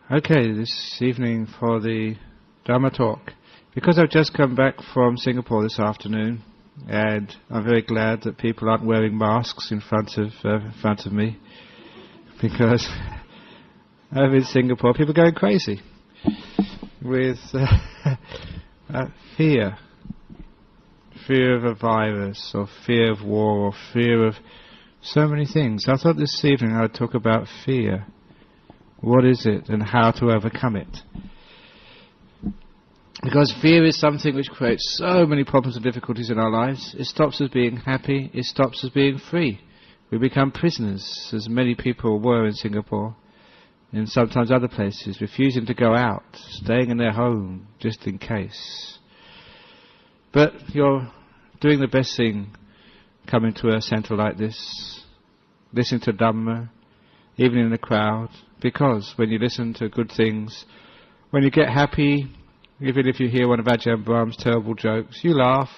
Okay, this evening for the Dhamma talk. Because I've just come back from Singapore this afternoon, and I'm very glad that people aren't wearing masks in front of me, because over in Singapore people are going crazy with fear of a virus, or fear of war, or fear of so many things. I thought this evening I'd talk about fear. What is it and how to overcome it? Because fear is something which creates so many problems and difficulties in our lives. It stops us being happy, it stops us being free. We become prisoners, as many people were in Singapore, and sometimes other places, refusing to go out, staying in their home just in case. But you're doing the best thing coming to a centre like this, listening to Dhamma, even in the crowd, because when you listen to good things, when you get happy, even if you hear one of Ajahn Brahm's terrible jokes, you laugh,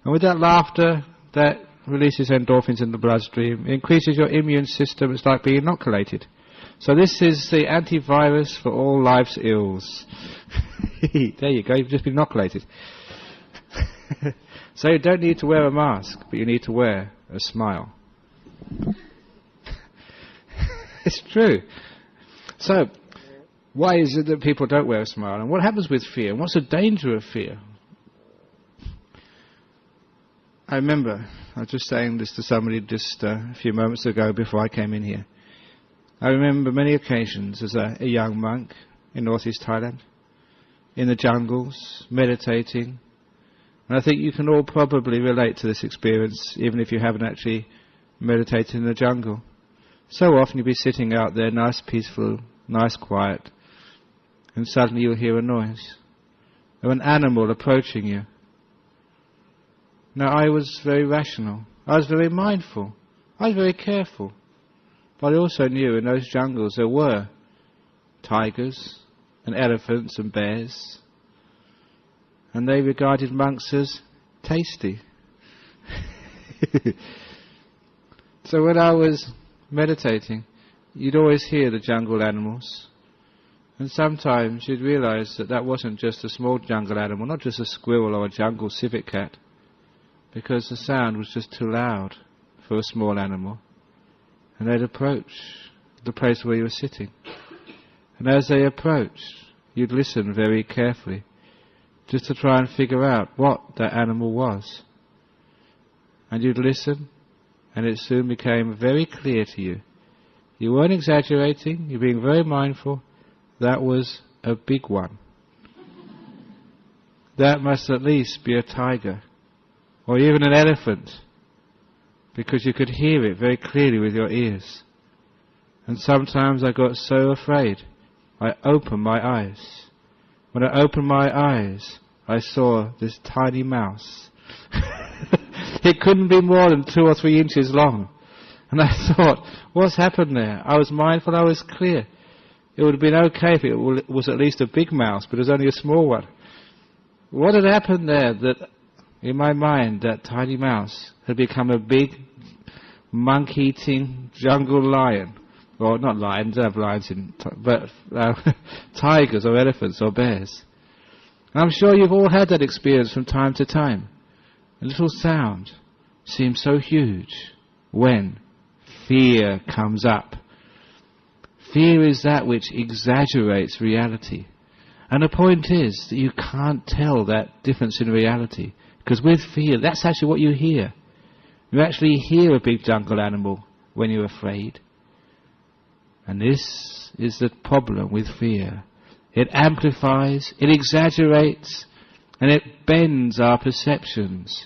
and with that laughter, that releases endorphins in the bloodstream, it increases your immune system. It's like being inoculated. So this is the antivirus for all life's ills. There you go, you've just been inoculated. So you don't need to wear a mask, but you need to wear a smile. It's true. So, why is it that people don't wear a smile? And what happens with fear? And what's the danger of fear? I remember, I was just saying this to somebody just a few moments ago before I came in here. I remember many occasions as a young monk in northeast Thailand, in the jungles, meditating. And I think you can all probably relate to this experience, even if you haven't actually meditated in the jungle. So often you'll be sitting out there, nice, peaceful, nice, quiet, and suddenly you'll hear a noise of an animal approaching you. Now, I was very rational. I was very mindful. I was very careful. But I also knew in those jungles there were tigers and elephants and bears, and they regarded monks as tasty. So when I was meditating, you'd always hear the jungle animals, and sometimes you'd realize that that wasn't just a small jungle animal, not just a squirrel or a jungle civet cat, because the sound was just too loud for a small animal, and they'd approach the place where you were sitting. And as they approached, you'd listen very carefully, just to try and figure out what that animal was. And you'd listen, and it soon became very clear to you. You weren't exaggerating, you're being very mindful. That was a big one. That must at least be a tiger, or even an elephant, because you could hear it very clearly with your ears. And sometimes I got so afraid, I opened my eyes. When I opened my eyes, I saw this tiny mouse. It couldn't be more than 2 or 3 inches long. And I thought, what's happened there? I was mindful, I was clear. It would have been okay if it was at least a big mouse, but it was only a small one. What had happened there that, in my mind, that tiny mouse had become a big, monk-eating jungle lion? Well, not lions, they have lions but tigers or elephants or bears. And I'm sure you've all had that experience from time to time. A little sound seems so huge when fear comes up. Fear is that which exaggerates reality. And the point is that you can't tell that difference in reality. Because with fear, that's actually what you hear. You actually hear a big jungle animal when you're afraid. And this is the problem with fear. It amplifies, it exaggerates, and it bends our perceptions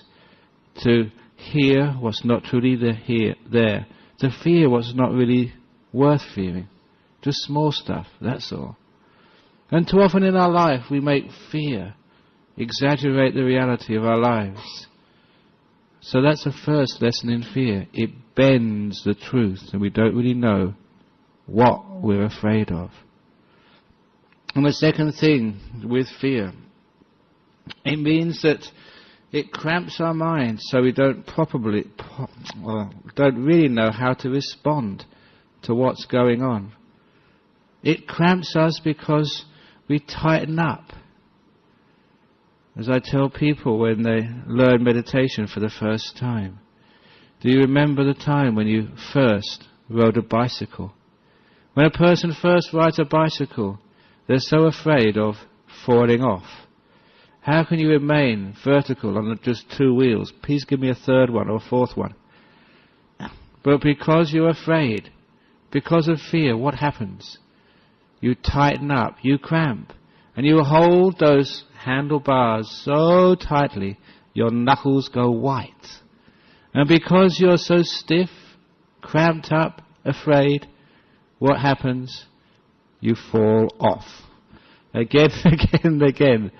to hear what's not truly there, to fear what's not really worth fearing. Just small stuff, that's all. And too often in our life we make fear exaggerate the reality of our lives. So that's the first lesson in fear. It bends the truth, and we don't really know what we're afraid of. And the second thing with fear, it means that it cramps our minds, so we don't don't really know how to respond to what's going on. It cramps us because we tighten up. As I tell people when they learn meditation for the first time, do you remember the time when you first rode a bicycle? When a person first rides a bicycle, they're so afraid of falling off. How can you remain vertical on just two wheels? Please give me a third one or a fourth one. But because you're afraid, because of fear, what happens? You tighten up, you cramp, and you hold those handlebars so tightly your knuckles go white. And because you're so stiff, cramped up, afraid, what happens? You fall off. Again, again, again.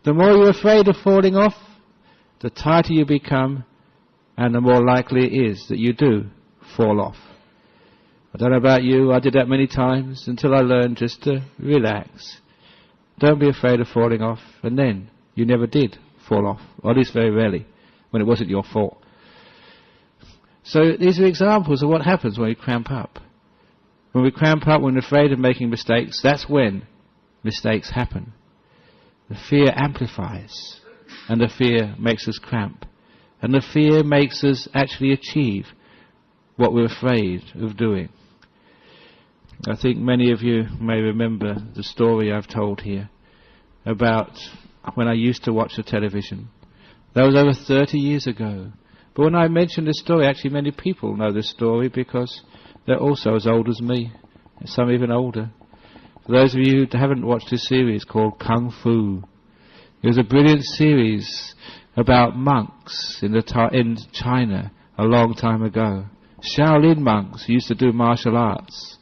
The more you're afraid of falling off, the tighter you become, and the more likely it is that you do fall off. I don't know about you, I did that many times until I learned just to relax. Don't be afraid of falling off, and then you never did fall off, or at least very rarely, when it wasn't your fault. So these are examples of what happens when we cramp up. When we cramp up, when we're afraid of making mistakes, that's when mistakes happen. The fear amplifies, and the fear makes us cramp. And the fear makes us actually achieve what we're afraid of doing. I think many of you may remember the story I've told here about when I used to watch the television. That was over 30 years ago. But when I mention this story, actually many people know this story because they're also as old as me, some even older. For those of you who haven't watched this series called Kung Fu, it was a brilliant series about monks in China a long time ago. Shaolin monks used to do martial arts.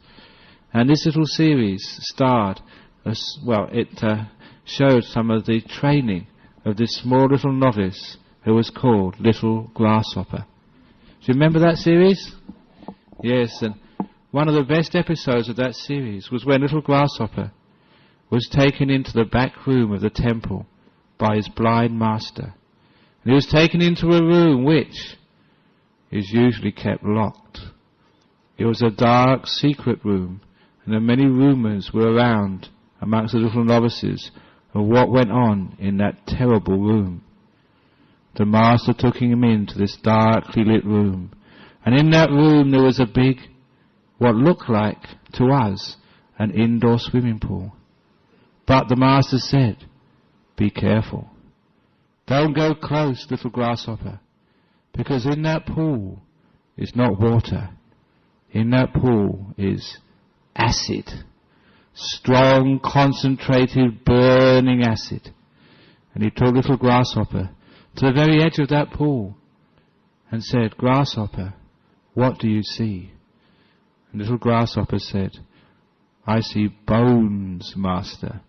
And this little series starred, it showed some of the training of this small little novice who was called Little Grasshopper. Do you remember that series? Yes, and one of the best episodes of that series was when Little Grasshopper was taken into the back room of the temple by his blind master. And he was taken into a room which is usually kept locked. It was a dark, secret room, and many rumours were around amongst the little novices of what went on in that terrible room. The master took him into this darkly lit room, and in that room there was a big, what looked like to us, an indoor swimming pool. But the master said, "Be careful. Don't go close, Little Grasshopper, because in that pool is not water. In that pool is acid, strong, concentrated, burning acid." And he took Little Grasshopper to the very edge of that pool and said, "Grasshopper, what do you see?" And Little Grasshopper said, "I see bones, Master.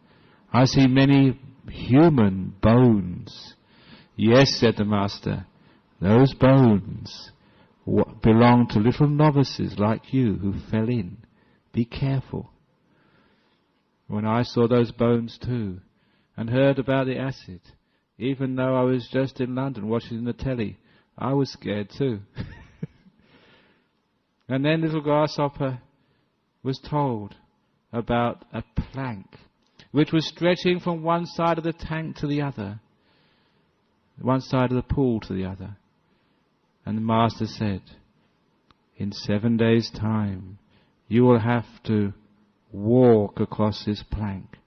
I see many human bones." "Yes," said the Master, "those bones belong to little novices like you who fell in. Be careful." When I saw those bones too, and heard about the acid, even though I was just in London watching the telly, I was scared too. And then Little Grasshopper was told about a plank which was stretching from one side of the tank to the other, one side of the pool to the other. And the Master said, "In 7 days' time, you will have to walk across this plank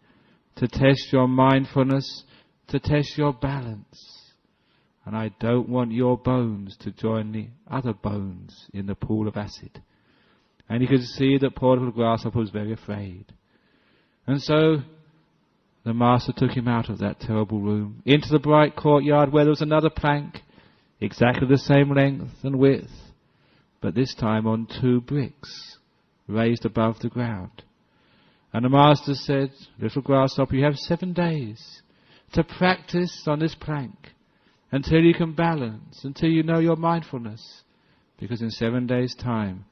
to test your mindfulness, to test your balance. And I don't want your bones to join the other bones in the pool of acid." And you could see that poor Little Grasshopper was very afraid. And so the Master took him out of that terrible room, into the bright courtyard where there was another plank, exactly the same length and width, but this time on 2 bricks, raised above the ground. And the Master said, "Little Grasshopper, you have 7 days to practice on this plank until you can balance, until you know your mindfulness, because in 7 days' time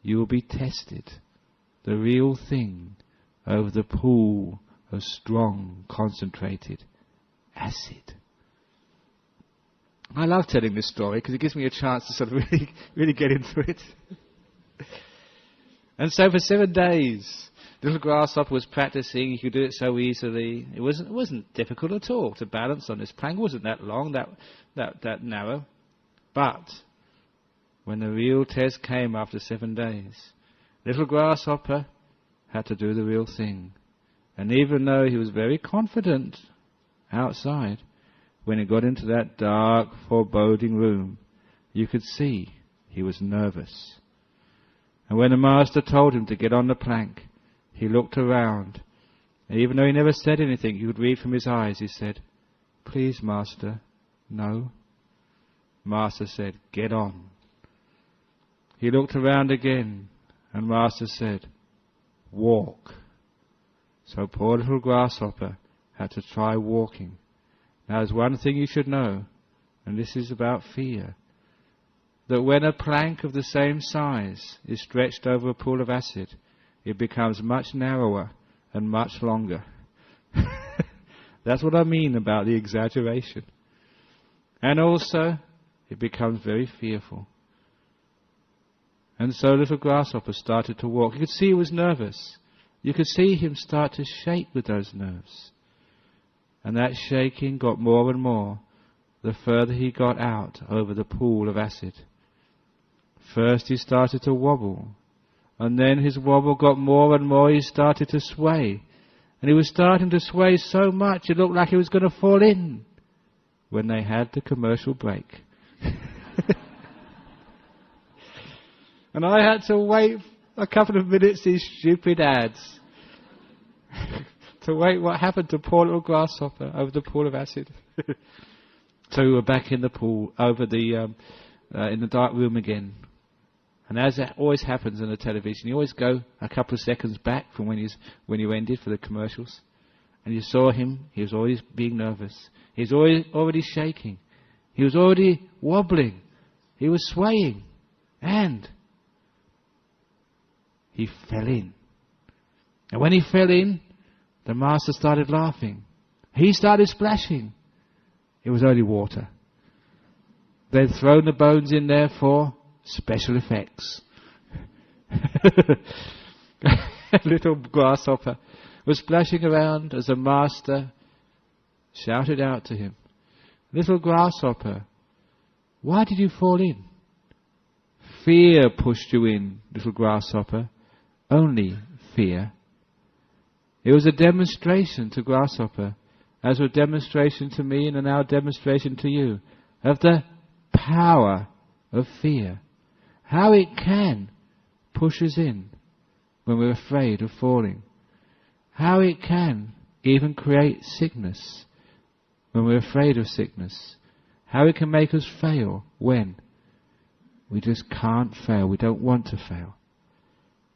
you will be tested, the real thing, over the pool of strong, concentrated acid." I love telling this story because it gives me a chance to sort of really get into it. And so for 7 days, Little grasshopper was practicing. He could do it so easily. It wasn't difficult at all to balance on this plank. It wasn't that long, that narrow. But when the real test came after 7 days, little grasshopper had to do the real thing. And even though he was very confident outside, when he got into that dark, foreboding room, you could see he was nervous. And when the master told him to get on the plank, he looked around. And even though he never said anything, you could read from his eyes, he said, "Please, master, no." Master said, "Get on." He looked around again, and master said, "Walk." So poor little grasshopper had to try walking. Now there's one thing you should know, and this is about fear, that when a plank of the same size is stretched over a pool of acid, it becomes much narrower and much longer. That's what I mean about the exaggeration. And also, it becomes very fearful. And so little grasshopper started to walk. You could see he was nervous. You could see him start to shake with those nerves. And that shaking got more and more the further he got out over the pool of acid. First he started to wobble, and then his wobble got more and more. He started to sway, and he was starting to sway so much it looked like he was going to fall in when they had the commercial break. And I had to wait a couple of minutes, these stupid ads, to wait what happened to poor little grasshopper over the pool of acid. So we were back in the pool, over the in the dark room again. And as that always happens on the television, you always go a couple of seconds back from when you ended for the commercials. And you saw him, he was always being nervous. He was already shaking. He was already wobbling. He was swaying. And he fell in. And when he fell in, the master started laughing. He started splashing. It was only water. They'd thrown the bones in there for special effects. Little grasshopper was splashing around as the master shouted out to him, "Little grasshopper, why did you fall in?" "Fear pushed you in, little grasshopper. Only fear." It was a demonstration to grasshopper, as a demonstration to me and now a demonstration to you, of the power of fear. How it can push us in when we're afraid of falling. How it can even create sickness when we're afraid of sickness. How it can make us fail when we just can't fail. We don't want to fail.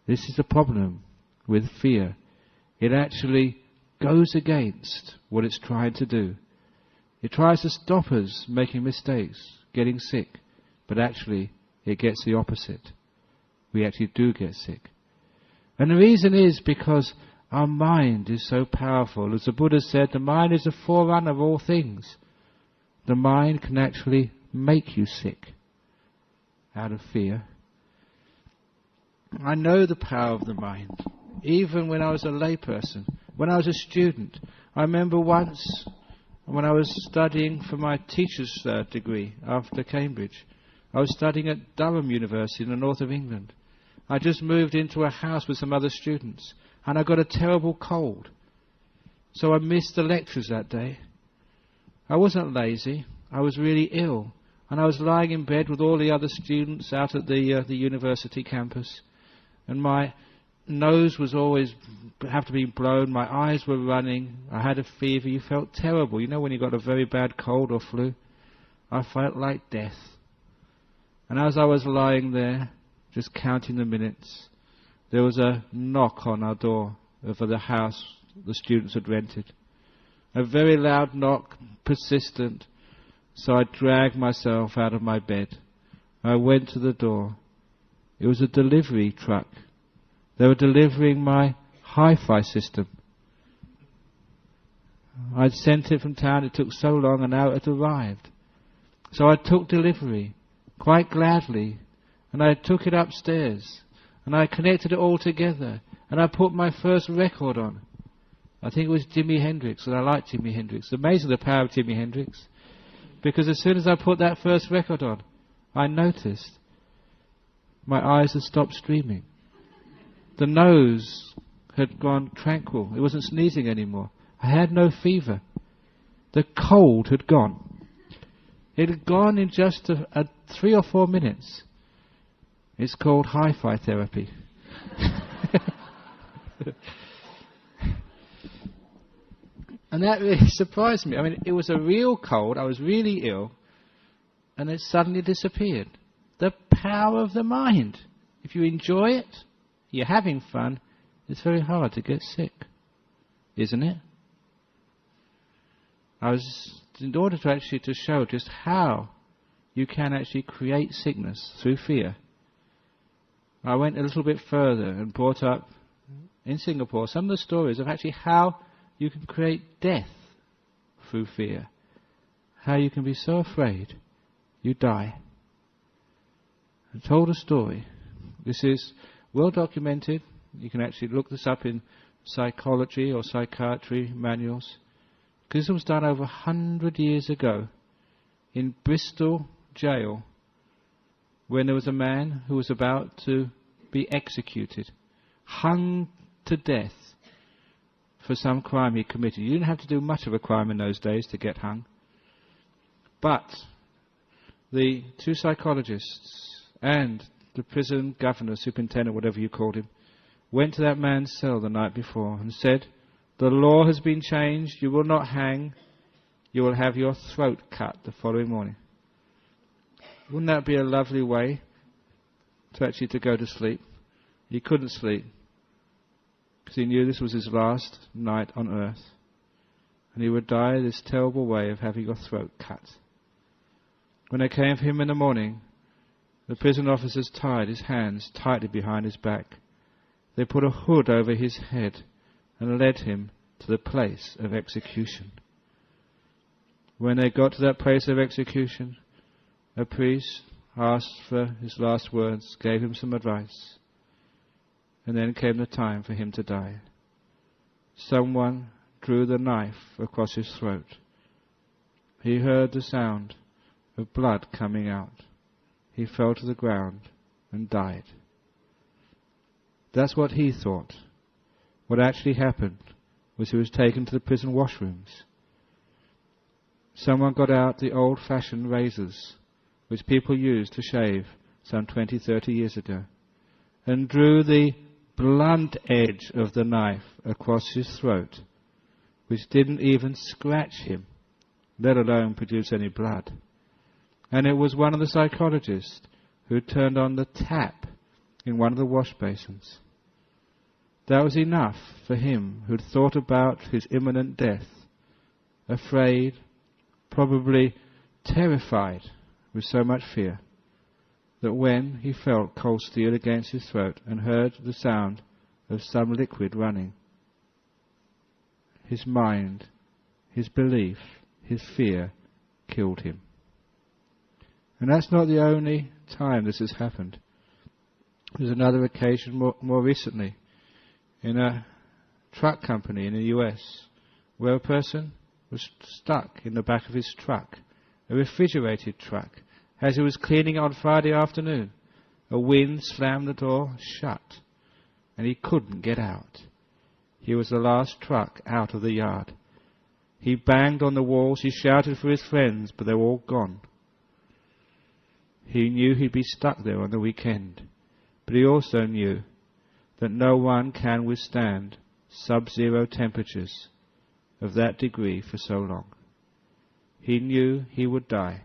This is the problem with fear. It actually goes against what it's trying to do. It tries to stop us making mistakes, getting sick, but actually it gets the opposite. We actually do get sick. And the reason is because our mind is so powerful. As the Buddha said, the mind is the forerunner of all things. The mind can actually make you sick out of fear. I know the power of the mind. Even when I was a layperson, when I was a student. I remember once when I was studying for my teacher's degree after Cambridge. I was studying at Durham University in the north of England. I just moved into a house with some other students, and I got a terrible cold. So I missed the lectures that day. I wasn't lazy. I was really ill. And I was lying in bed with all the other students out at the university campus. And my nose was always have to be blown. My eyes were running. I had a fever. You felt terrible. You know when you got a very bad cold or flu? I felt like death. And as I was lying there, just counting the minutes, there was a knock on our door for the house the students had rented. A very loud knock, persistent. So I dragged myself out of my bed. I went to the door. It was a delivery truck. They were delivering my hi-fi system. I'd sent it from town. It took so long, and now it had arrived. So I took delivery, quite gladly, and I took it upstairs, and I connected it all together. And I put my first record on. I think it was Jimi Hendrix, and I liked Jimi Hendrix. Amazing the power of Jimi Hendrix. Because as soon as I put that first record on, I noticed my eyes had stopped streaming. The nose had gone tranquil. It wasn't sneezing anymore. I had no fever. The cold had gone. It had gone in just 3 or 4 minutes. It's called hi-fi therapy. And that really surprised me. I mean, it was a real cold. I was really ill. And it suddenly disappeared. The power of the mind. If you enjoy it, you're having fun, it's very hard to get sick. Isn't it? In order to actually to show just how you can actually create sickness through fear, I went a little bit further and brought up in Singapore some of the stories of actually how you can create death through fear. How you can be so afraid you die. I told a story. This is well documented. You can actually look this up in psychology or psychiatry manuals. Because it was done over 100 years ago in Bristol jail, when there was a man who was about to be executed, hung to death for some crime he committed. You didn't have to do much of a crime in those days to get hung. But the 2 psychologists and the prison governor, superintendent, whatever you called him, went to that man's cell the night before and said, "The law has been changed. You will not hang. You will have your throat cut the following morning." Wouldn't that be a lovely way to go to sleep? He couldn't sleep because he knew this was his last night on earth, and he would die this terrible way of having your throat cut. When they came for him in the morning, the prison officers tied his hands tightly behind his back. They put a hood over his head and led him to the place of execution. When they got to that place of execution, a priest asked for his last words, gave him some advice, and then came the time for him to die. Someone drew the knife across his throat. He heard the sound of blood coming out. He fell to the ground and died. That's what he thought. What actually happened was he was taken to the prison washrooms. Someone got out the old-fashioned razors which people used to shave some 20, 30 years ago, and drew the blunt edge of the knife across his throat, which didn't even scratch him, let alone produce any blood. And it was one of the psychologists who turned on the tap in one of the wash basins. That was enough for him who'd thought about his imminent death, afraid, probably terrified with so much fear, that when he felt cold steel against his throat and heard the sound of some liquid running, his mind, his belief, his fear killed him. And that's not the only time this has happened. There's another occasion more recently in a truck company in the US where a person was stuck in the back of his truck, a refrigerated truck. As he was cleaning it on Friday afternoon, a wind slammed the door shut and he couldn't get out. He was the last truck out of the yard. He banged on the walls, he shouted for his friends, but they were all gone. He knew he'd be stuck there on the weekend, but he also knew that no one can withstand sub-zero temperatures of that degree for so long. He knew he would die.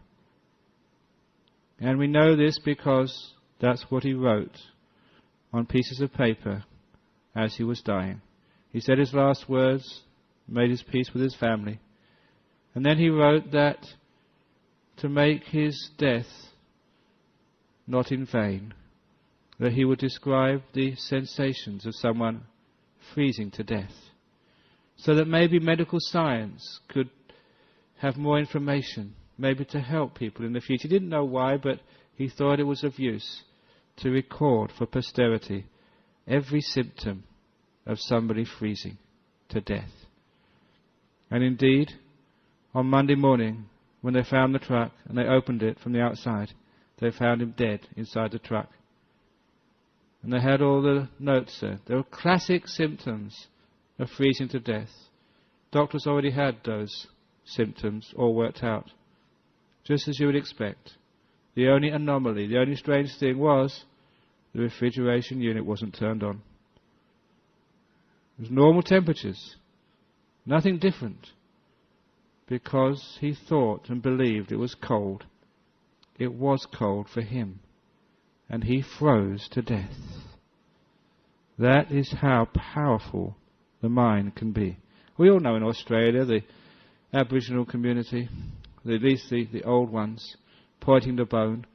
And we know this because that's what he wrote on pieces of paper as he was dying. He said his last words, made his peace with his family. And then he wrote that to make his death not in vain, that he would describe the sensations of someone freezing to death, so that maybe medical science could have more information, maybe to help people in the future. He didn't know why, but he thought it was of use to record for posterity every symptom of somebody freezing to death. And indeed, on Monday morning, when they found the truck and they opened it from the outside, they found him dead inside the truck. And they had all the notes there. There were classic symptoms of freezing to death. Doctors already had those symptoms all worked out, just as you would expect. The only anomaly, the only strange thing was the refrigeration unit wasn't turned on. It was normal temperatures, nothing different, because he thought and believed it was cold. It was cold for him, and he froze to death. That is how powerful the mind can be. We all know in Australia, the Aboriginal community, at least the old ones, pointing the bone,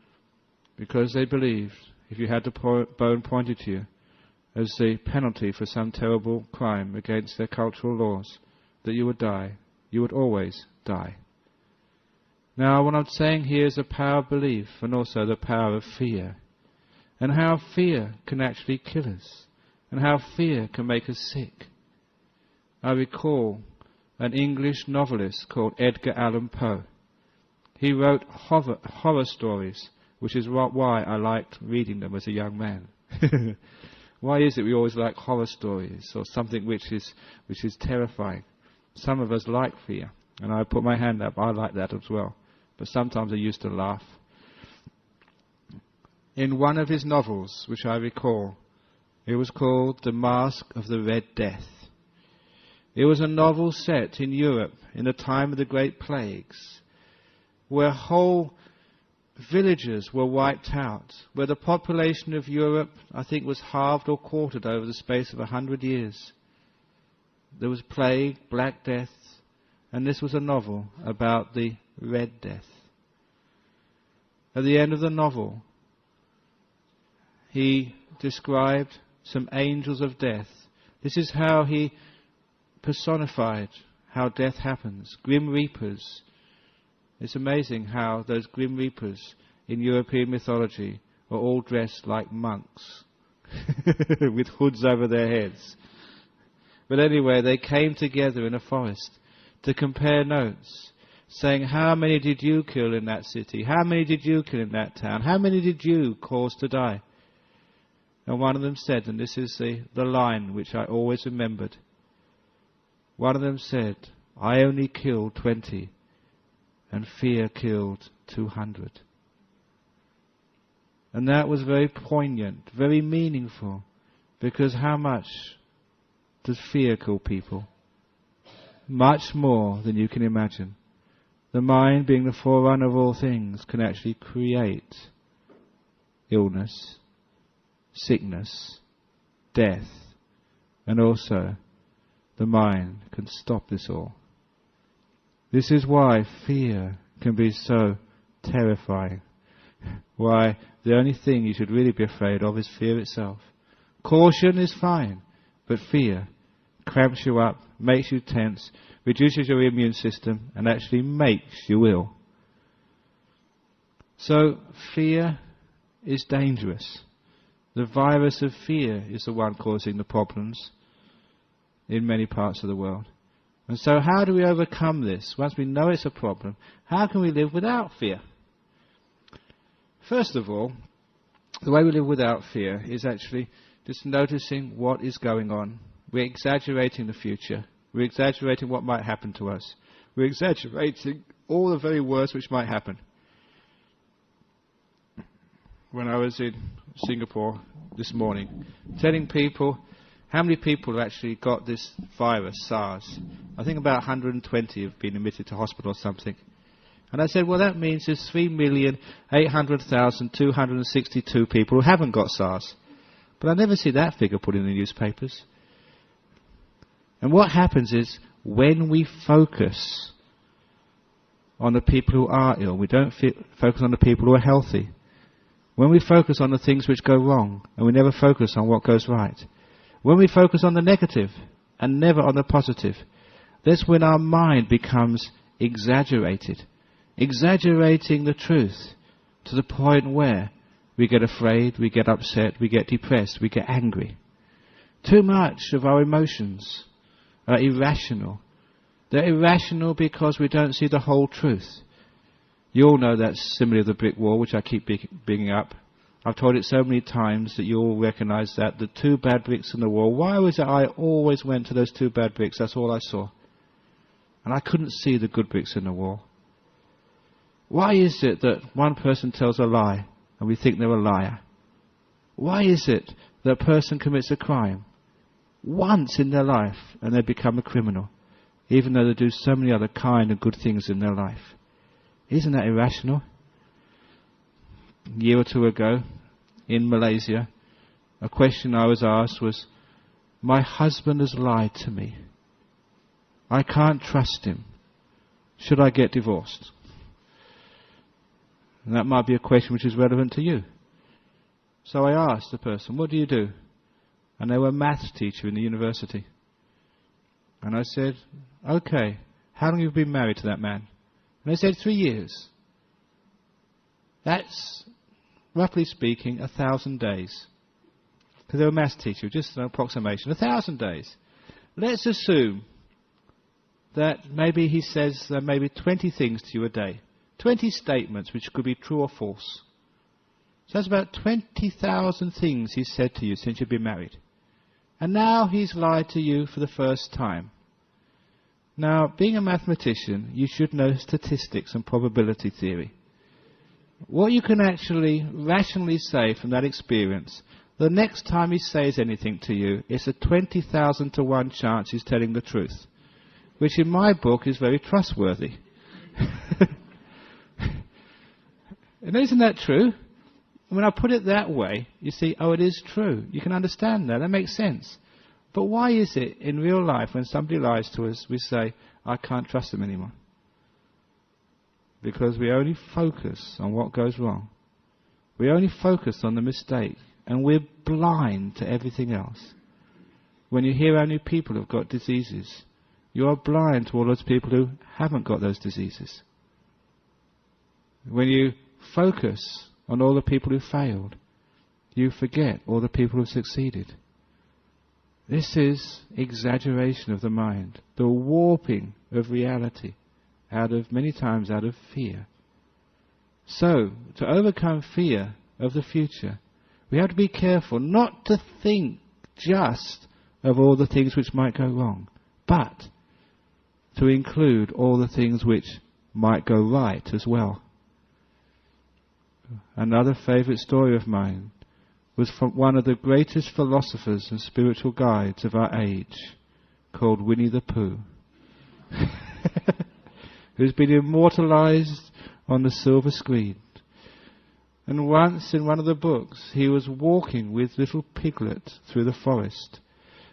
because they believed if you had the bone pointed to you as the penalty for some terrible crime against their cultural laws, that you would die. You would always die. Now, what I'm saying here is the power of belief and also the power of fear, and how fear can actually kill us, and how fear can make us sick. I recall an English novelist called Edgar Allan Poe. He wrote horror stories, which is why I liked reading them as a young man. Why is it we always like horror stories, or something which is terrifying? Some of us like fear, and I put my hand up, I like that as well. But sometimes I used to laugh. In one of his novels, which I recall, it was called The Mask of the Red Death. It was a novel set in Europe in the time of the Great Plagues, where whole villages were wiped out, where the population of Europe, I think, was halved or quartered over the space of 100 years. There was plague, Black Death, and this was a novel about the Red Death. At the end of the novel, he described some angels of death. This is how he personified how death happens. Grim Reapers. It's amazing how those Grim Reapers in European mythology are all dressed like monks with hoods over their heads. But anyway, they came together in a forest to compare notes, saying, how many did you kill in that city? How many did you kill in that town? How many did you cause to die? And one of them said, and this is the line which I always remembered, one of them said, I only killed 20, and fear killed 200. And that was very poignant, very meaningful, because how much does fear kill people? Much more than you can imagine. The mind, being the forerunner of all things, can actually create illness, sickness, death, and also the mind can stop this all. This is why fear can be so terrifying. Why the only thing you should really be afraid of is fear itself. Caution is fine, but fear cramps you up, makes you tense, reduces your immune system, and actually makes you ill. So fear is dangerous. The virus of fear is the one causing the problems in many parts of the world. And so how do we overcome this? Once we know it's a problem, how can we live without fear? First of all, the way we live without fear is actually just noticing what is going on. We're exaggerating the future. We're exaggerating what might happen to us. We're exaggerating all the very worst which might happen. When I was in Singapore this morning, telling people how many people have actually got this virus, SARS. I think about 120 have been admitted to hospital or something. And I said, well, that means there's 3,800,262 people who haven't got SARS. But I never see that figure put in the newspapers. And what happens is, when we focus on the people who are ill, we don't focus on the people who are healthy. When we focus on the things which go wrong, and we never focus on what goes right. When we focus on the negative, and never on the positive, that's when our mind becomes exaggerated. Exaggerating the truth to the point where we get afraid, we get upset, we get depressed, we get angry. Too much of our emotions are irrational. They're irrational because we don't see the whole truth. You all know that simile of the brick wall, which I keep bringing up. I've told it so many times that you all recognise that. The two bad bricks in the wall. Why was it I always went to those two bad bricks? That's all I saw. And I couldn't see the good bricks in the wall. Why is it that one person tells a lie and we think they're a liar? Why is it that a person commits a crime once in their life and they become a criminal, even though they do so many other kind of good things in their life? Isn't that irrational? A year or two ago, in Malaysia, a question I was asked was, my husband has lied to me. I can't trust him. Should I get divorced? And that might be a question which is relevant to you. So I asked the person, what do you do? And they were a maths teacher in the university. And I said, okay, how long have you been married to that man? And they said, 3 years. That's, roughly speaking, 1,000 days. Because they were a maths teacher, just an approximation. 1,000 days. Let's assume that maybe he says maybe 20 things to you a day. 20 statements which could be true or false. So that's about 20,000 things he's said to you since you've been married. And now he's lied to you for the first time. Now, being a mathematician, you should know statistics and probability theory. What you can actually rationally say from that experience, the next time he says anything to you, it's a 20,000 to 1 chance he's telling the truth, which in my book is very trustworthy. And isn't that true? When I put it that way, you see, oh, it is true. You can understand that. That makes sense. But why is it in real life when somebody lies to us, we say, I can't trust them anymore? Because we only focus on what goes wrong. We only focus on the mistake. And we're blind to everything else. When you hear only people who've got diseases, you are blind to all those people who haven't got those diseases. When you focus on all the people who failed, you forget all the people who succeeded. This is exaggeration of the mind, the warping of reality, many times out of fear. So, to overcome fear of the future, we have to be careful not to think just of all the things which might go wrong, but to include all the things which might go right as well. Another favourite story of mine was from one of the greatest philosophers and spiritual guides of our age, called Winnie the Pooh, who's been immortalised on the silver screen. And once in one of the books he was walking with little Piglet through the forest.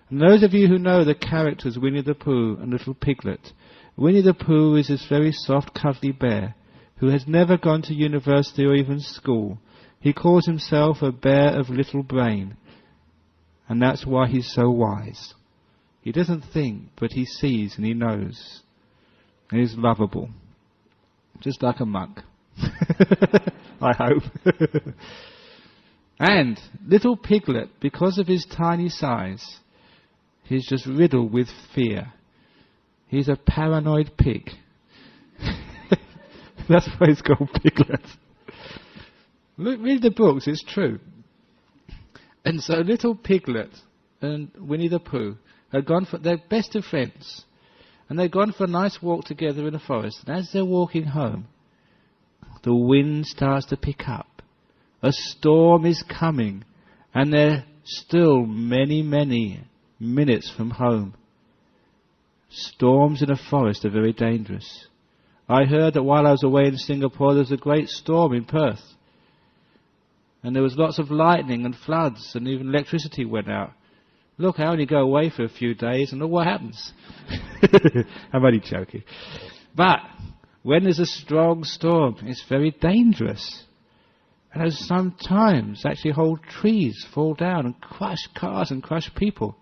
And those of you who know the characters Winnie the Pooh and little Piglet, Winnie the Pooh is this very soft, cuddly bear who has never gone to university or even school. He calls himself a bear of little brain. And that's why he's so wise. He doesn't think, but he sees and he knows. And he's lovable. Just like a monk. I hope. And little Piglet, because of his tiny size, he's just riddled with fear. He's a paranoid pig. That's why he's called Piglet. Look, read the books, it's true. And so little Piglet and Winnie the Pooh had gone for, they're best of friends. And they'd gone for a nice walk together in the forest. And as they're walking home, the wind starts to pick up. A storm is coming. And they're still many, many minutes from home. Storms in a forest are very dangerous. I heard that while I was away in Singapore, there was a great storm in Perth. And there was lots of lightning and floods, and even electricity went out. Look, I only go away for a few days, and look what happens. I'm only joking. But when there's a strong storm, it's very dangerous. And sometimes actually whole trees fall down and crush cars and crush people.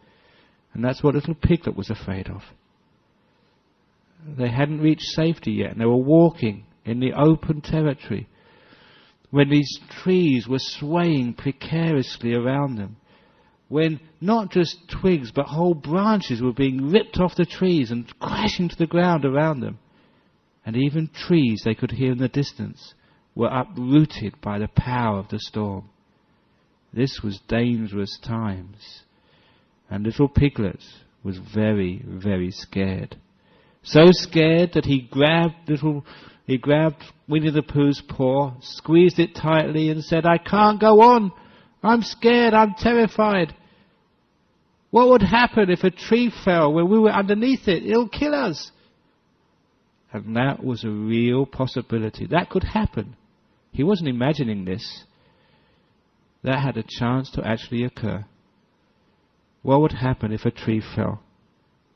And that's what little Piglet was afraid of. They hadn't reached safety yet, and they were walking in the open territory when these trees were swaying precariously around them. when not just twigs but whole branches were being ripped off the trees and crashing to the ground around them. And even trees they could hear in the distance were uprooted by the power of the storm. This was dangerous times. And little Piglet was very, very scared. So scared that he grabbed Winnie the Pooh's paw, squeezed it tightly and said, "I can't go on. I'm scared. I'm terrified. What would happen if a tree fell when we were underneath it? It'll kill us." And that was a real possibility. That could happen. He wasn't imagining this. That had a chance to actually occur. What would happen if a tree fell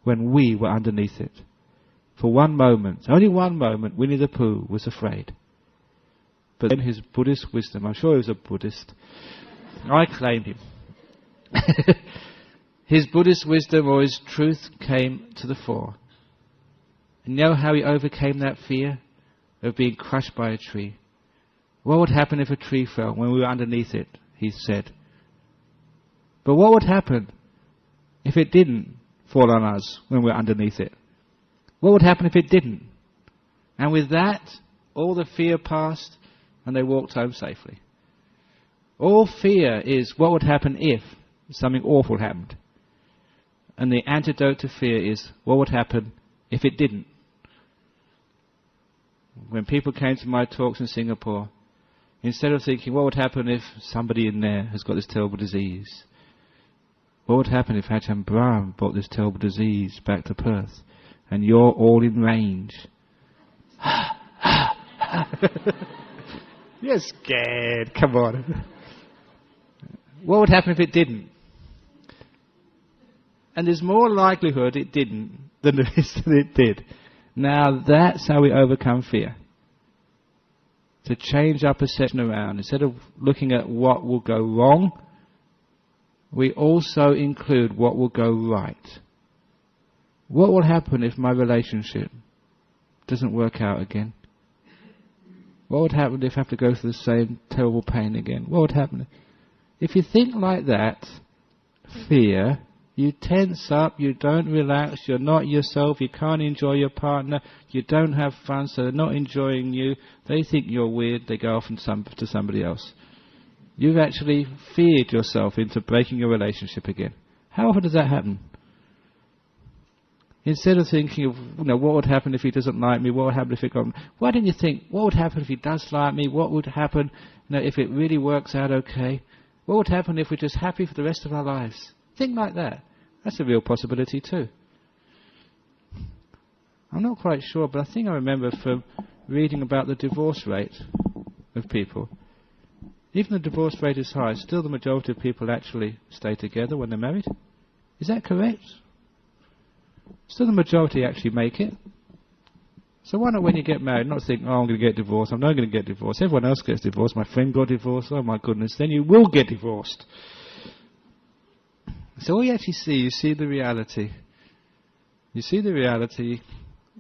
when we were underneath it? For one moment, only one moment, Winnie the Pooh was afraid. But then his Buddhist wisdom, I'm sure he was a Buddhist, I claim him. His Buddhist wisdom or his truth came to the fore. And you know how he overcame that fear of being crushed by a tree? What would happen if a tree fell when we were underneath it, he said. But what would happen if it didn't fall on us when we were underneath it? What would happen if it didn't? And with that, all the fear passed and they walked home safely. All fear is what would happen if something awful happened. And the antidote to fear is what would happen if it didn't. When people came to my talks in Singapore, instead of thinking what would happen if somebody in there has got this terrible disease, what would happen if Ajahn Brahm brought this terrible disease back to Perth and you're all in range? You're scared, come on. What would happen if it didn't? And there's more likelihood it didn't than there is that it did. Now that's how we overcome fear. To change our perception around. Instead of looking at what will go wrong, we also include what will go right. What will happen if my relationship doesn't work out again? What would happen if I have to go through the same terrible pain again? What would happen? If you think like that, fear, you tense up, you don't relax, you're not yourself, you can't enjoy your partner, you don't have fun, so they're not enjoying you, they think you're weird, they go off to somebody else. You've actually feared yourself into breaking your relationship again. How often does that happen? Instead of thinking of, what would happen if he doesn't like me, what would happen if it got... Why don't you think, what would happen if he does like me, what would happen if it really works out okay? What would happen if we're just happy for the rest of our lives? Think like that. That's a real possibility too. I'm not quite sure, but I think I remember from reading about the divorce rate of people. Even the divorce rate is high, still the majority of people actually stay together when they're married. Is that correct? Still the majority actually make it. So why not when you get married not think, I'm going to get divorced, I'm not going to get divorced, everyone else gets divorced, my friend got divorced, oh my goodness, then you will get divorced. So all you actually see, you see the reality. You see the reality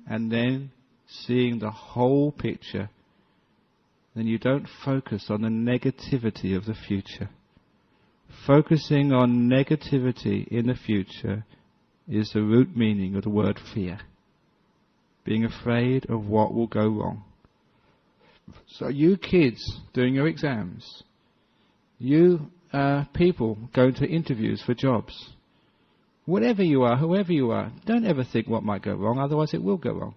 and then seeing the whole picture. Then you don't focus on the negativity of the future. Focusing on negativity in the future is the root meaning of the word fear. Being afraid of what will go wrong. So you kids doing your exams, you people going to interviews for jobs, whatever you are, whoever you are, don't ever think what might go wrong, otherwise it will go wrong.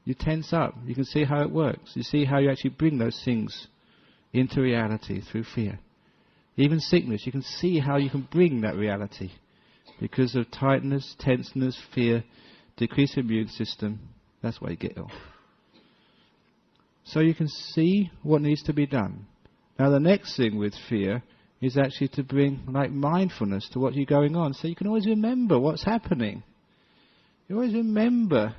You tense up, you can see how it works, you see how you actually bring those things into reality through fear. Even sickness, you can see how you can bring that reality because of tightness, tenseness, fear, decreased immune system. That's why you get ill. So you can see what needs to be done. Now the next thing with fear is actually to bring mindfulness to what's going on, so you can always remember what's happening. You always remember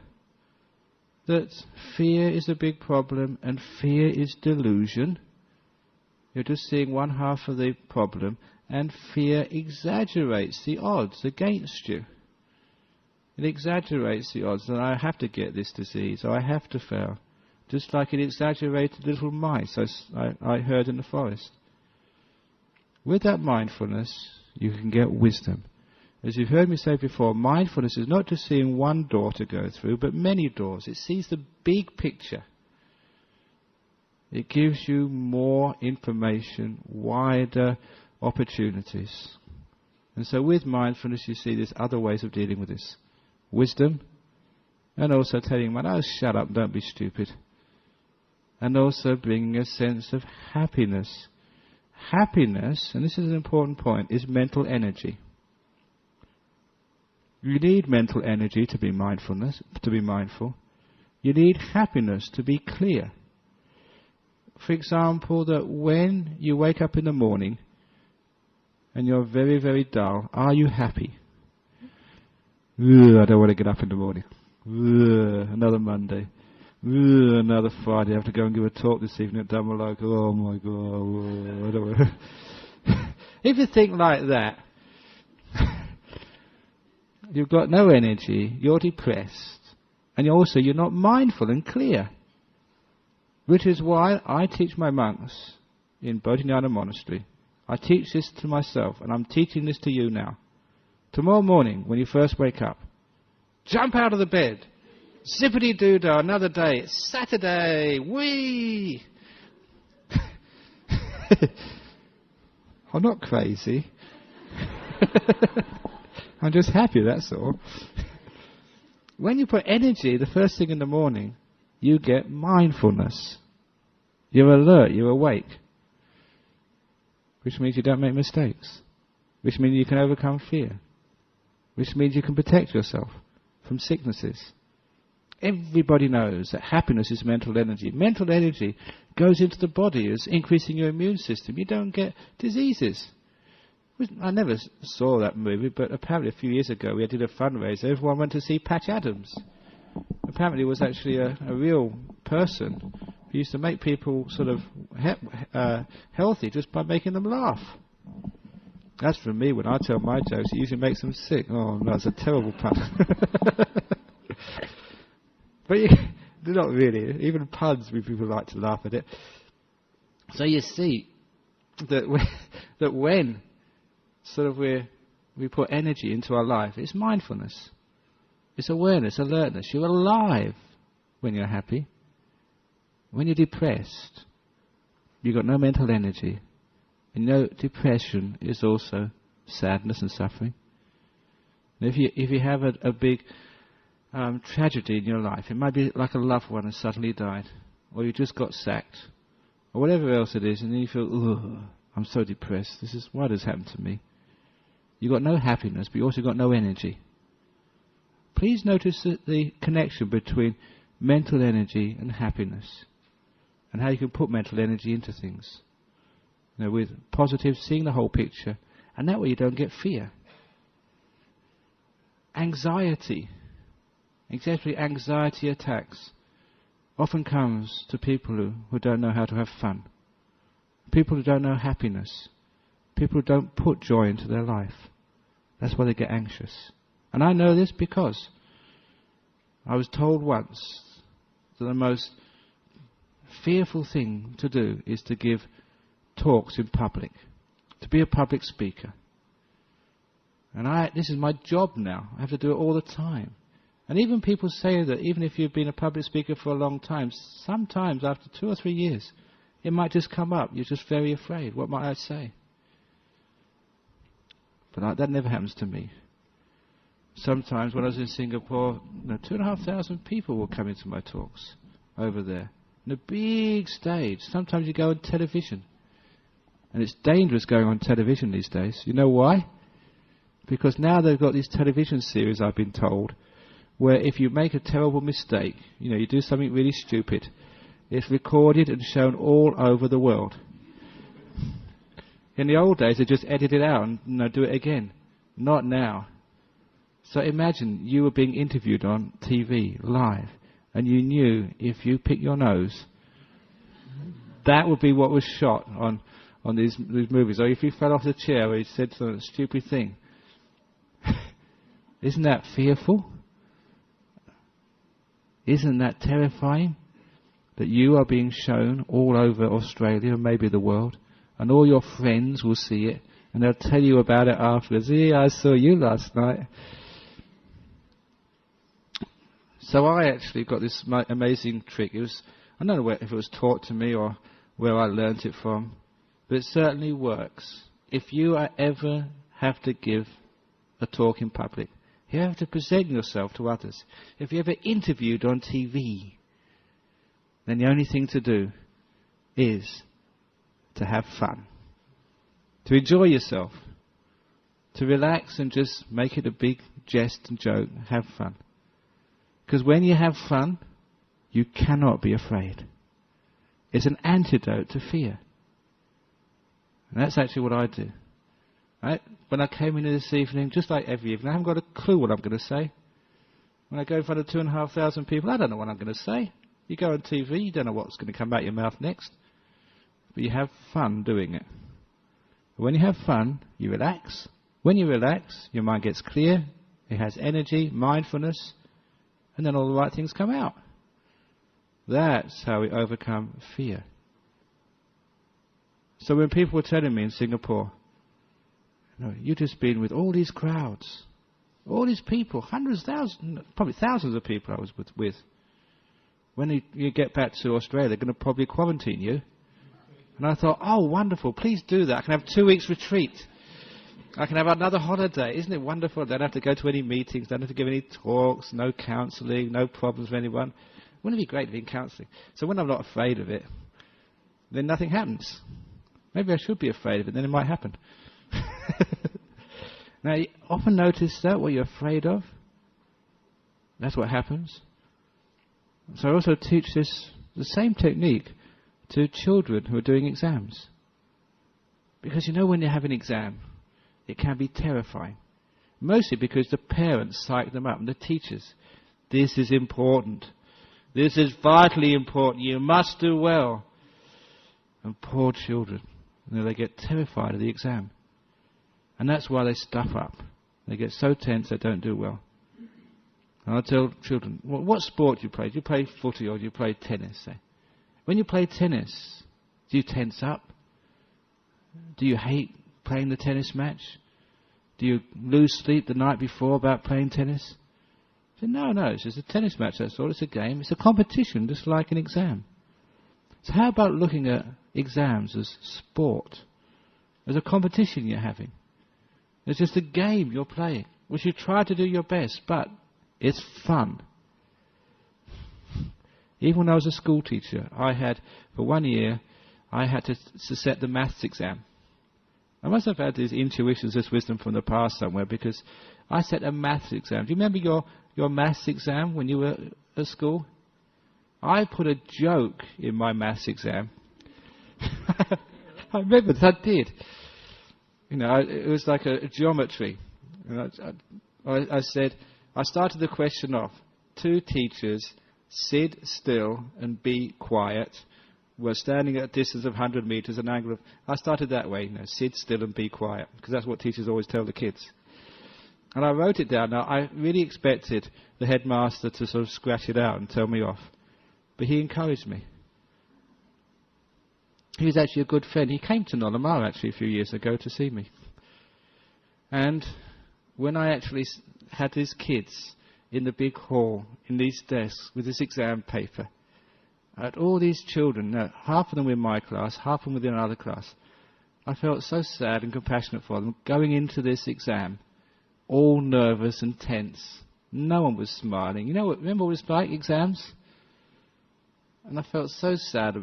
that fear is a big problem and fear is delusion. You're just seeing one half of the problem, and fear exaggerates the odds against you. It exaggerates the odds that I have to get this disease or I have to fail. Just like it exaggerated little mice I heard in the forest. With that mindfulness, you can get wisdom. As you've heard me say before, mindfulness is not just seeing one door to go through, but many doors. It sees the big picture. It gives you more information, wider opportunities. And so with mindfulness you see there's other ways of dealing with this. Wisdom, and also telling man, oh, shut up, don't be stupid. And also bringing a sense of happiness. Happiness, and this is an important point, is mental energy. You need mental energy to be mindful. You need happiness to be clear. For example, that when you wake up in the morning and you're very, very dull, are you happy? I don't want to get up in the morning. Another Monday. Another Friday. I have to go and give a talk this evening at Dhamma. Oh my God. I don't want to. If you think like that, you've got no energy, you're depressed, and you're not mindful and clear. Which is why I teach my monks in Bodhinyana Monastery. I teach this to myself, and I'm teaching this to you now. Tomorrow morning, when you first wake up, jump out of the bed. Zippity-doo-dah, another day. It's Saturday. Whee! I'm not crazy. I'm just happy, that's all. When you put energy, the first thing in the morning, you get mindfulness. You're alert, you're awake. Which means you don't make mistakes. Which means you can overcome fear. Which means you can protect yourself from sicknesses. Everybody knows that happiness is mental energy. Mental energy goes into the body as increasing your immune system. You don't get diseases. I never saw that movie, but apparently a few years ago we did a fundraiser. Everyone went to see Patch Adams. Apparently it was actually a real person who used to make people sort of healthy just by making them laugh. That's for me, when I tell my jokes, it usually makes them sick. Oh no, it's a terrible pun. But they're not really. Even puns, people like to laugh at it. So you see that when sort of we put energy into our life, it's mindfulness. It's awareness, alertness. You're alive when you're happy. When you're depressed, you've got no mental energy. And depression is also sadness and suffering. And if you have a big tragedy in your life, it might be like a loved one has suddenly died, or you just got sacked, or whatever else it is, and then you feel, ugh, I'm so depressed. Why does this happen to me? You've got no happiness, but you also got no energy. Please notice the connection between mental energy and happiness, and how you can put mental energy into things. With positive, seeing the whole picture, and that way you don't get fear. Anxiety, especially anxiety attacks, often comes to people who don't know how to have fun. People who don't know happiness. People who don't put joy into their life. That's why they get anxious. And I know this because I was told once that the most fearful thing to do is to give talks in public, to be a public speaker. And this is my job now. I have to do it all the time. And even people say that even if you've been a public speaker for a long time, sometimes after 2 or 3 years, it might just come up. You're just very afraid. What might I say? But that never happens to me. Sometimes when I was in Singapore, 2,500 people will come into my talks over there. On a big stage. Sometimes you go on television. And it's dangerous going on television these days. You know why? Because now they've got these television series, I've been told, where if you make a terrible mistake, you do something really stupid, it's recorded and shown all over the world. In the old days, they just edit it out and do it again. Not now. So imagine you were being interviewed on TV, live, and you knew if you pick your nose, that would be what was shot on these movies. Or if you fell off the chair or you said some stupid thing. Isn't that fearful? Isn't that terrifying? That you are being shown all over Australia and maybe the world, and all your friends will see it, And they'll tell you about it afterwards. Yeah, I saw you last night. So I actually got this amazing trick. I don't know if it was taught to me or where I learnt it from, but it certainly works. If you ever have to give a talk in public, if you have to present yourself to others, if you're ever interviewed on TV, then the only thing to do is to have fun, to enjoy yourself, to relax and just make it a big jest and joke, have fun. Because when you have fun, you cannot be afraid. It's an antidote to fear. And that's actually what I do. Right? When I came in this evening, just like every evening, I haven't got a clue what I'm going to say. When I go in front of 2,500 people, I don't know what I'm going to say. You go on TV, you don't know what's going to come out your mouth next. But you have fun doing it. When you have fun, you relax. When you relax, your mind gets clear, it has energy, mindfulness, and then all the right things come out. That's how we overcome fear. So when people were telling me in Singapore, you've just been with all these crowds, all these people, hundreds, thousands, probably thousands of people I was with. When you get back to Australia, they're going to probably quarantine you. And I thought, oh, wonderful, please do that. I can have 2 weeks retreat. I can have another holiday. Isn't it wonderful? I don't have to go to any meetings, don't have to give any talks, no counselling, no problems with anyone. Wouldn't it be great to be in counselling? So when I'm not afraid of it, then nothing happens. Maybe I should be afraid of it, then it might happen. Now, you often notice that, what you're afraid of, that's what happens. So I also teach the same technique to children who are doing exams. Because when you have an exam, it can be terrifying. Mostly because the parents psych them up and the teachers. This is important. This is vitally important. You must do well. And poor children, they get terrified of the exam. And that's why they stuff up. They get so tense they don't do well. And I tell children, what sport do you play? Do you play footy or do you play tennis? Say? When you play tennis, do you tense up? Do you hate playing the tennis match? Do you lose sleep the night before about playing tennis? I say, no, it's just a tennis match, that's all. It's a game. It's a competition, just like an exam. So how about looking at exams as sport, as a competition you're having? It's just a game you're playing, which you try to do your best, but it's fun. Even when I was a school teacher, for 1 year, I had to set the maths exam. I must have had these intuitions, this wisdom from the past somewhere, because I set a maths exam. Do you remember your maths exam when you were at school? I put a joke in my maths exam. I remember that I did. It was like a geometry. I said, I started the question off. 2 teachers, sit still and be quiet, were standing at a distance of 100 meters, an angle of... I started that way, sit still and be quiet, because that's what teachers always tell the kids. And I wrote it down. Now, I really expected the headmaster to sort of scratch it out and tell me off. But he encouraged me. He was actually a good friend. He came to Nollamar actually a few years ago to see me. And when I actually had these kids in the big hall, in these desks, with this exam paper, I had all these children, half of them were in my class, half of them were in another class. I felt so sad and compassionate for them, going into this exam, all nervous and tense. No one was smiling. Remember what it was like, exams? And I felt so sad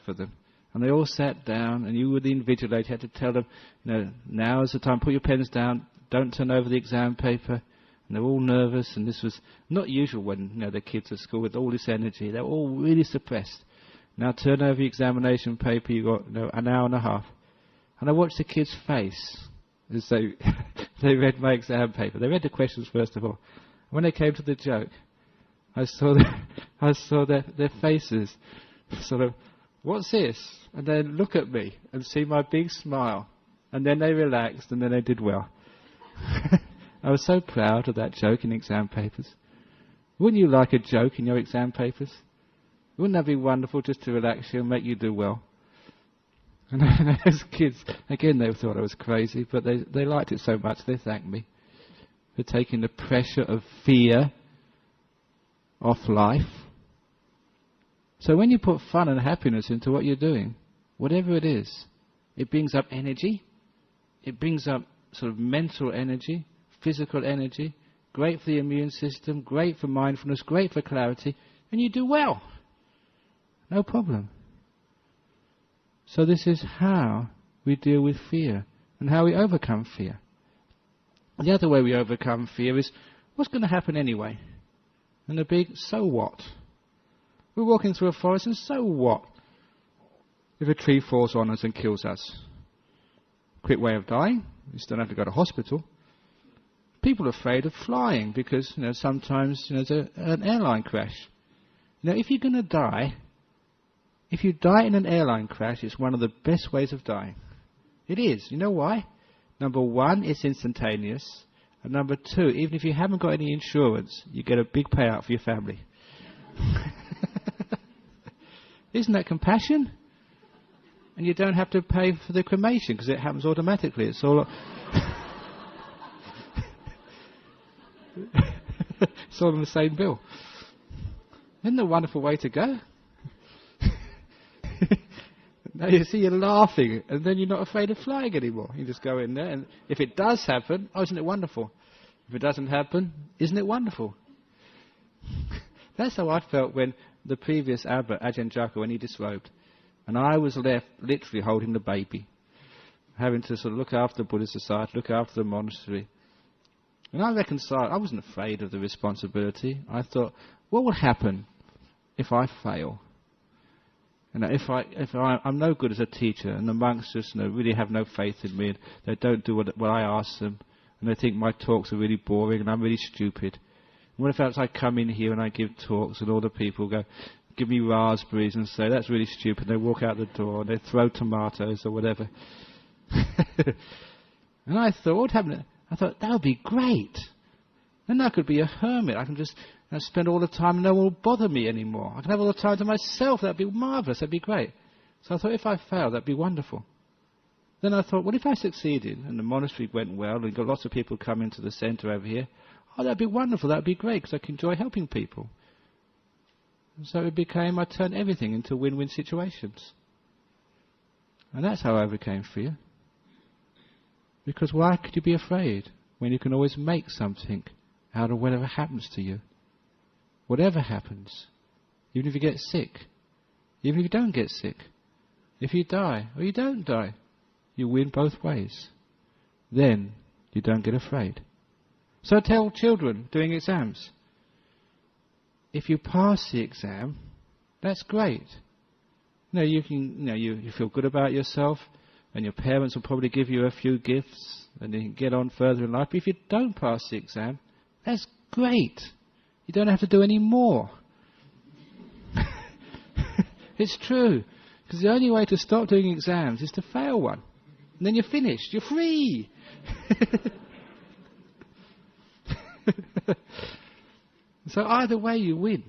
for them. And they all sat down, and you were the invigilator. You had to tell them, now is the time, put your pens down, don't turn over the exam paper. And they were all nervous, and this was not usual when the kids at school with all this energy. They were all really suppressed. Now turn over your examination paper, you've got an hour and a half. And I watched the kids' face as they read my exam paper. They read the questions first of all. When they came to the joke, I saw their faces sort of, what's this? And then look at me and see my big smile. And then they relaxed, and then they did well. I was so proud of that joke in exam papers. Wouldn't you like a joke in your exam papers? Wouldn't that be wonderful, just to relax you and make you do well? And as kids, again, they thought I was crazy, but they liked it so much they thanked me for taking the pressure of fear off life. So when you put fun and happiness into what you're doing, whatever it is, it brings up energy, it brings up sort of mental energy, physical energy, great for the immune system, great for mindfulness, great for clarity, and you do well. No problem. So this is how we deal with fear and how we overcome fear. The other way we overcome fear is, what's going to happen anyway? And the big, so what? We're walking through a forest, and so what if a tree falls on us and kills us? Quick way of dying. You still have to go to hospital. People are afraid of flying because, sometimes there's an airline crash. If you're going to die, if you die in an airline crash, it's one of the best ways of dying. It is. You know why? Number one, it's instantaneous. And number two, even if you haven't got any insurance, you get a big payout for your family. Isn't that compassion? And you don't have to pay for the cremation because it happens automatically. It's all it's all on the same bill. Isn't that a wonderful way to go? Now you see, you're laughing, and then you're not afraid of flying anymore. You just go in there, and if it does happen, oh, isn't it wonderful? If it doesn't happen, isn't it wonderful? That's how I felt when the previous abbot, Ajahn Brahm, when he disrobed. And I was left literally holding the baby, having to sort of look after the Buddhist society, look after the monastery. And I reconciled. I wasn't afraid of the responsibility. I thought, what would happen if I fail? If I'm no good as a teacher, and the monks just really have no faith in me, and they don't do what I ask them, and they think my talks are really boring and I'm really stupid. What if I come in here and I give talks and all the people go, give me raspberries and say, that's really stupid. They walk out the door and they throw tomatoes or whatever. And I thought, what happened? I thought, that would be great. Then I could be a hermit. I can just spend all the time and no one will bother me anymore. I can have all the time to myself. That would be marvellous. That would be great. So I thought, if I failed, that would be wonderful. Then I thought, what if I succeeded and the monastery went well and got lots of people coming to the centre over here? Oh, that would be wonderful. That would be great because I can enjoy helping people. So it became, I turned everything into win-win situations. And that's how I overcame fear. Because why could you be afraid when you can always make something out of whatever happens to you? Whatever happens. Even if you get sick. Even if you don't get sick. If you die or you don't die. You win both ways. Then you don't get afraid. So I tell children doing exams, if you pass the exam, that's great. You feel good about yourself, and your parents will probably give you a few gifts, and you can get on further in life. But if you don't pass the exam, that's great. You don't have to do any more. It's true. Because the only way to stop doing exams is to fail one. And then you're finished. You're free. So either way you win.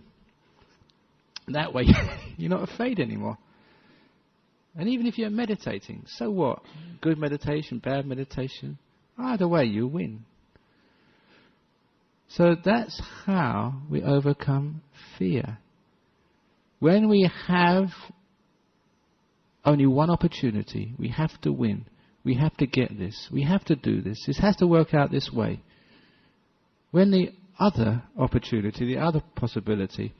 That way you're not afraid anymore. And even if you're meditating, so what? Good meditation, bad meditation. Either way you win. So that's how we overcome fear. When we have only one opportunity, we have to win. We have to get this. We have to do this. This has to work out this way. When the other opportunity, the other possibility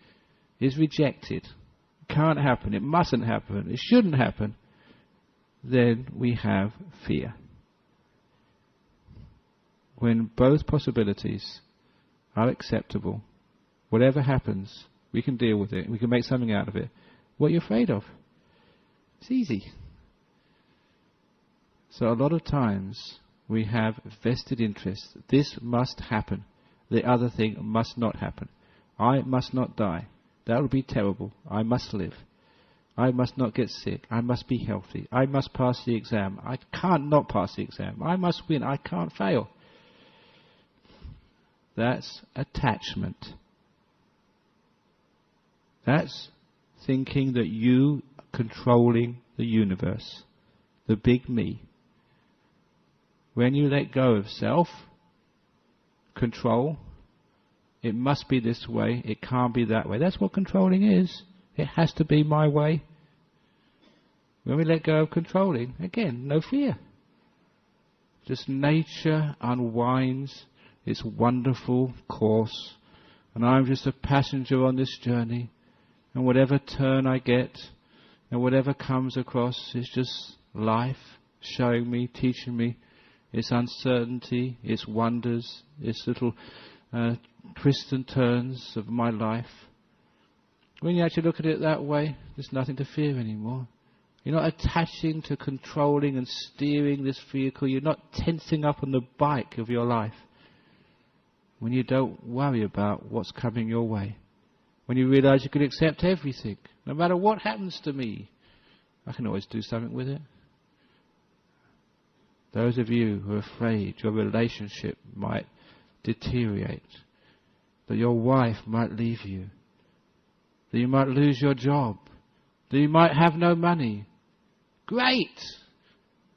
is rejected, can't happen, it mustn't happen, it shouldn't happen, then we have fear. When both possibilities are acceptable, whatever happens, we can deal with it, we can make something out of it. What are you afraid of? It's easy. So a lot of times we have vested interest. This must happen. The other thing must not happen. I must not die. That would be terrible. I must live. I must not get sick. I must be healthy. I must pass the exam. I can't not pass the exam. I must win. I can't fail. That's attachment. That's thinking that you are controlling the universe. the big me. When you let go of self, control, it must be this way, it can't be that way. That's what controlling is. It has to be my way. When we let go of controlling, again, no fear. Just nature unwinds its wonderful course, and I'm just a passenger on this journey, and whatever turn I get, and whatever comes across is just life showing me, teaching me its uncertainty, its wonders, its little twists and turns of my life. When you actually look at it that way, there's nothing to fear anymore. You're not attaching to controlling and steering this vehicle. You're not tensing up on the bike of your life. When you don't worry about what's coming your way. When you realize you can accept everything. No matter what happens to me, I can always do something with it. Those of you who are afraid your relationship might deteriorate, that your wife might leave you, that you might lose your job, that you might have no money. Great!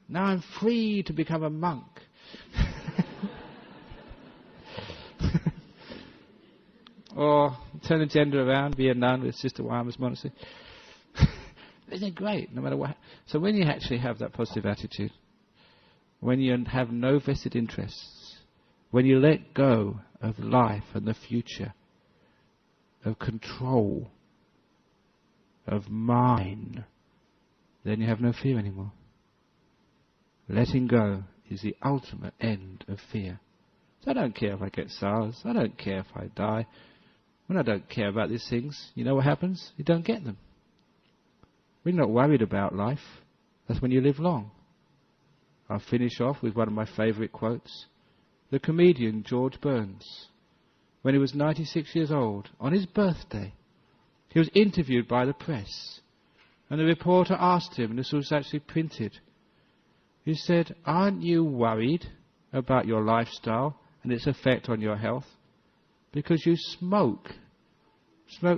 Now I'm free to become a monk. Or turn the gender around, be a nun with Sister Dhamma's monastery. Isn't it great? No matter what. So when you actually have that positive attitude, when you have no vested interests, when you let go of life and the future, of control, of mine, then you have no fear anymore. Letting go is the ultimate end of fear. So I don't care if I get SARS, I don't care if I die. When I don't care about these things, you know what happens? You don't get them. When you're not worried about life, that's when you live long. I'll finish off with one of my favourite quotes. The comedian George Burns, when he was 96 years old, on his birthday, he was interviewed by the press. And the reporter asked him, and this was actually printed, he said, "Aren't you worried about your lifestyle and its effect on your health? Because you smoke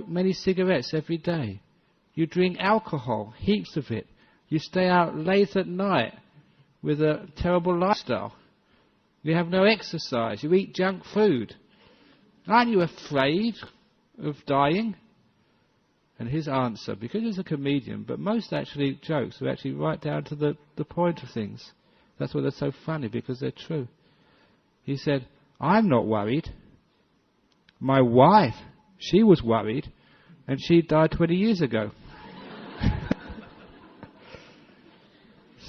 many cigarettes every day. You drink alcohol, heaps of it. You stay out late at night with a terrible lifestyle. You have no exercise. You eat junk food. Aren't you afraid of dying?" And his answer, because he's a comedian, but most actually jokes are actually right down to the point of things. That's why they're so funny, because they're true. He said, "I'm not worried. My wife, she was worried, and she died 20 years ago."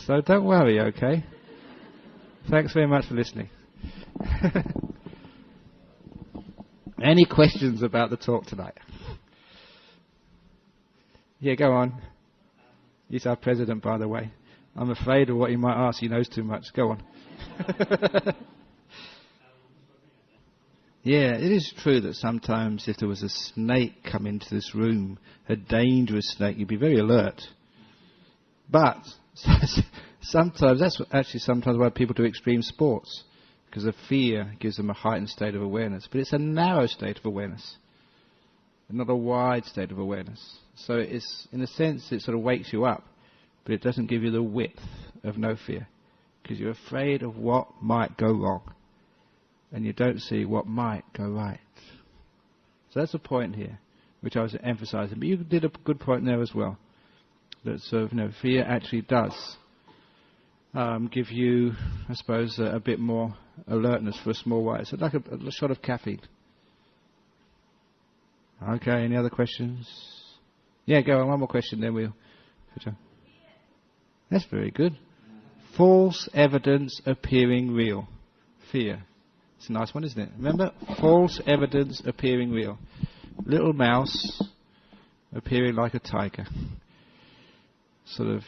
So don't worry, okay? Thanks very much for listening. Any questions about the talk tonight? Yeah, go on. He's our president, by the way. I'm afraid of what he might ask. He knows too much. Go on. Yeah, it is true that sometimes if there was a snake come into this room, a dangerous snake, you'd be very alert. But sometimes, that's actually sometimes why people do extreme sports, because the fear gives them a heightened state of awareness. But it's a narrow state of awareness, not a wide state of awareness. So it's, in a sense, it sort of wakes you up, but it doesn't give you the width of no fear, because you're afraid of what might go wrong, and you don't see what might go right. So that's the point here, which I was emphasizing. But you did a good point there as well, that sort of, fear actually does give you, I suppose, a bit more alertness for a small while. It's like a shot of caffeine. Okay, any other questions? Yeah, go on, one more question, then we'll... That's very good. False evidence appearing real. Fear. It's a nice one, isn't it? Remember? False evidence appearing real. Little mouse appearing like a tiger. Sort of,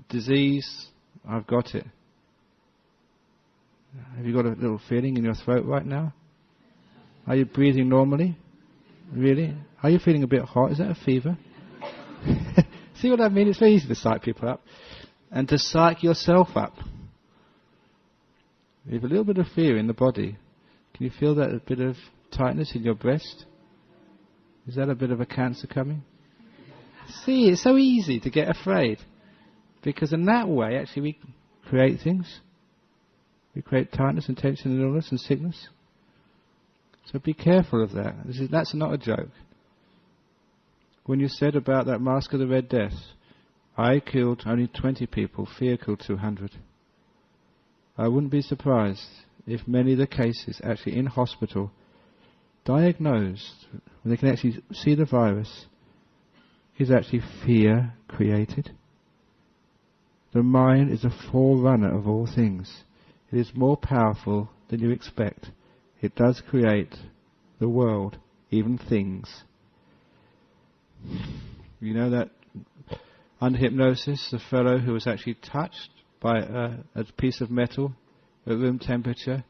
disease, I've got it. Have you got a little feeling in your throat right now? Are you breathing normally? Really? Are you feeling a bit hot? Is that a fever? See what I mean? It's very easy to psych people up. And to psych yourself up. You have a little bit of fear in the body. Can you feel that a bit of tightness in your breast? Is that a bit of a cancer coming? See, it's so easy to get afraid. Because in that way, actually, we create things. We create tightness and tension and illness and sickness. So be careful of that. That's not a joke. When you said about that Mask of the Red Death, I killed only 20 people, fear killed 200. I wouldn't be surprised if many of the cases actually in hospital, diagnosed, when they can actually see the virus, is actually fear created. The mind is a forerunner of all things. It is more powerful than you expect. It does create the world, even things. You know that under hypnosis, the fellow who was actually touched by a piece of metal at room temperature,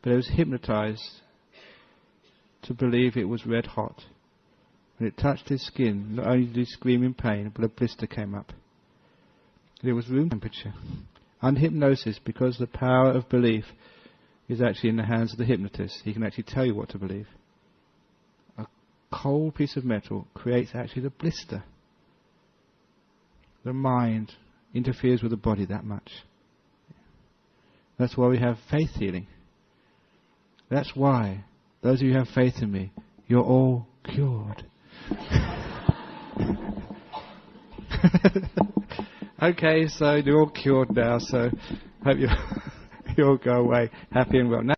but he was hypnotized to believe it was red hot. When it touched his skin, not only did he scream in pain, but a blister came up. It was room temperature. Under hypnosis, because the power of belief is actually in the hands of the hypnotist, he can actually tell you what to believe. A cold piece of metal creates actually the blister. The mind interferes with the body that much. That's why we have faith healing. That's why, those of you who have faith in me, you're all cured. Okay, so you're all cured now, so hope you all go away happy and well. Now